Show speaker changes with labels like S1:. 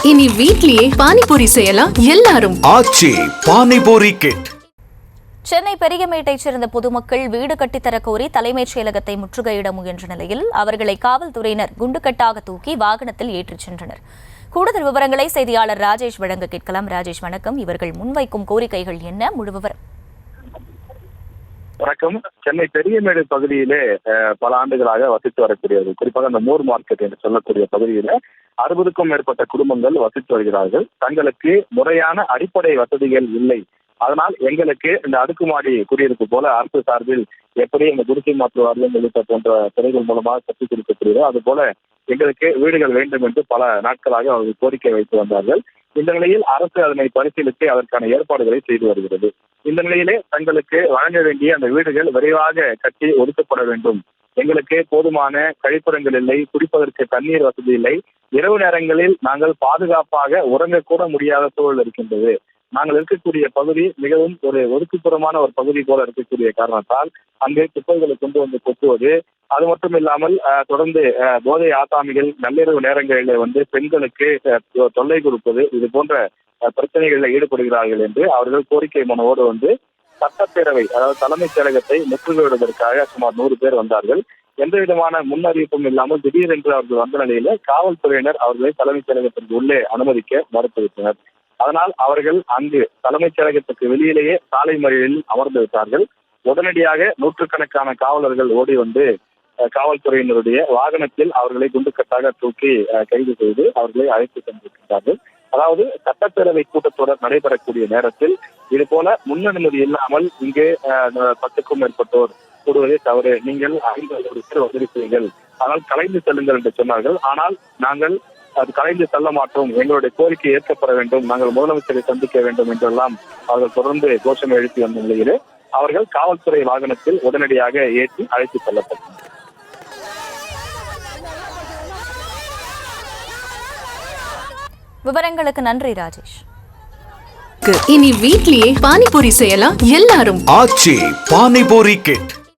S1: இனி வீட்லயே பானிபூரி செய்யலாம் எல்லாரும்.
S2: ஆச்சி பானிபூரி கிட்.
S3: சென்னை பெரியமேட்டைச் சேர்ந்த பொதுமக்கள் வீடு கட்டித்தர கோரி தலைமைச் செயலகத்தை முற்றுகையிட முயன்ற நிலையில் அவர்களை காவல்துறையினர் குண்டுக்கட்டாக தூக்கி வாகனத்தில் ஏற்றிச் சென்றனர். கூடுதல் விவரங்களை செய்தியாளர் ராஜேஷ் வழங்க கேட்கலாம். ராஜேஷ், வணக்கம். இவர்கள் முன்வைக்கும் கோரிக்கைகள் என்ன? முழு விவரம்.
S4: வணக்கம். சென்னை பெரியமேடு பகுதியிலே பல ஆண்டுகளாக வசித்து வரக்கூடியது, குறிப்பாக அந்த மூர் மார்க்கெட் என்று சொல்லக்கூடிய பகுதியில 60க்கும் மேற்பட்ட குடும்பங்கள் வசித்து வருகிறார்கள். தங்களுக்கு முறையான அடிப்படை வசதிகள் இல்லை. அதனால் எங்களுக்கு இந்த அடுக்குமாடி குடியிருப்பு போல அரசு சார்பில் எப்படி இந்த குடிசை மாற்று வாரியம் உள்ளிட்ட போன்ற துறைகள் மூலமாக கற்றுக் கொடுக்கப்படுகிறதோ அது போல எங்களுக்கு வீடுகள் வேண்டும் என்று பல நாட்களாக அவர்கள் கோரிக்கை வைத்து வந்தார்கள். இந்த நிலையில் அரசு அதனை பரிசீலித்து அதற்கான ஏற்பாடுகளை செய்து வருகிறது. இந்த நிலையிலே தங்களுக்கு வழங்க வேண்டிய அந்த வீடுகள் விரைவாக கட்டி ஒதுக்கப்பட வேண்டும். எங்களுக்கு போதுமான கழிப்பிடங்கள் இல்லை, குடிப்பதற்கு தண்ணீர் வசதி இல்லை, இரவு நேரங்களில் நாங்கள் பாதுகாப்பாக உறங்கக்கூட முடியாத சூழல் இருக்கின்றது. நாங்கள் இருக்கக்கூடிய பகுதி மிகவும் ஒரு ஒதுக்குப்புறமான ஒரு பகுதி போல இருக்கக்கூடிய காரணத்தால் அங்கே குப்பைகளை கொண்டு வந்து கொட்டுவது, அது மட்டும் இல்லாமல் தொடர்ந்து போதை ஆசாமிகள் நள்ளிரவு நேரங்களில் பெண்களுக்கு தொல்லை கொடுப்பது, இது போன்ற பிரச்சனைகளில் ஈடுபடுகிறார்கள் என்று அவர்கள் கோரிக்கை மனுவோடு சட்டப்பேரவை, அதாவது தலைமைச் செயலகத்தை முற்றுகையிடுவதற்காக சுமார் 100 பேர் வந்தார்கள். எந்த விதமான முன்னறிவிப்பும் இல்லாமல் திடீரென்று அவர்கள் வந்த நிலையில காவல்துறையினர் அவர்களை தலைமைச் செயலகத்திற்கு உள்ளே அனுமதிக்க மறுத்துவிட்டனர். அதனால் அவர்கள் அங்கு தலைமைச் செயலகத்துக்கு வெளியிலேயே சாலை மறியலில் அமர்ந்து விட்டார்கள். உடனடியாக நூற்றுக்கணக்கான காவலர்கள் ஓடி காவல்துறையினருடைய வாகனத்தில் அவர்களை குண்டுக்கட்டாக தூக்கி கைது செய்து அவர்களை அழைத்து சென்றிருக்கிறார்கள். அதாவது சட்டப்பேரவை கூட்டத்தொடர் நடைபெறக்கூடிய நேரத்தில் இது போல முன்னனுமதி இல்லாமல் இங்கே 10க்கும் மேற்பட்டோர் கூடுவதே தவறு. நீங்கள் 50 பேர் வந்திருக்கிறீர்கள், ஆனால் கலைந்து செல்லுங்கள் என்று சொன்னார்கள். ஆனால் நாங்கள் அது கலைந்து செல்ல மாட்டோம், எங்களுடைய கோரிக்கை ஏற்கப்பட வேண்டும், நாங்கள் முதலமைச்சரை சந்திக்க வேண்டும் என்றெல்லாம் அவர்கள் தொடர்ந்து கோஷம் எழுப்பி வந்த நிலையிலே அவர்கள் காவல்துறை வாகனத்தில் உடனடியாக ஏற்றி அழைத்து செல்லப்பட்டனர்.
S3: விவரங்களுக்கு நன்றி ராஜேஷ்.
S1: இனி வீட்லயே பானிபூரி செய்யலாம் எல்லாரும்.
S2: ஆச்சி பானிபூரி கிட்.